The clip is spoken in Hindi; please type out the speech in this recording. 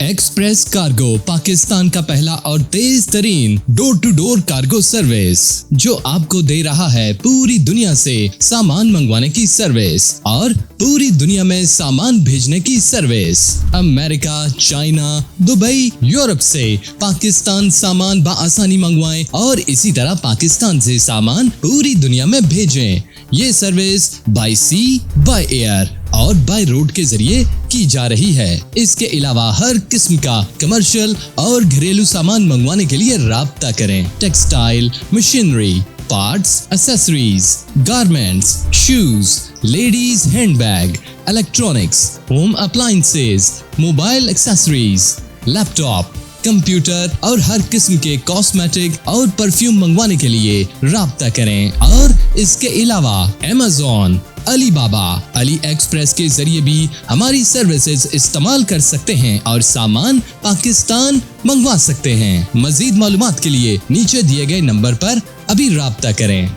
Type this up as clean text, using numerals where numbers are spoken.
एक्सप्रेस कार्गो पाकिस्तान का पहला और तेज तरीन door to door cargo service जो आपको दे रहा है पूरी दुनिया से सामान मंगवाने की सर्विस और पूरी दुनिया में सामान भेजने की service. America, China, Dubai, Europe से पाकिस्तान सामान बआसानी मंगवाएं और इसी तरह पाकिस्तान से सामान पूरी दुनिया में भेजें। ये service by sea, by air और बाय रोड के जरिए की जा रही है। इसके अलावा हर किस्म का कमर्शियल और घरेलू सामान मंगवाने के लिए राब्ता करें। Textile, machinery, parts, accessories, garments, shoes, ladies handbag, electronics, home appliances, mobile accessories, laptop, computer और हर किस्म के कॉस्मेटिक और परफ्यूम मंगवाने के लिए राब्ता करें। और इसके अलावा अमेज़न, अलीबाबा, अली एक्सप्रेस के जरिए भी हमारी सर्विसेज इस्तेमाल कर सकते हैं और सामान पाकिस्तान मंगवा सकते हैं। मजीद मालूमात के लिए नीचे दिए गए नंबर पर अभी राब्ता करें।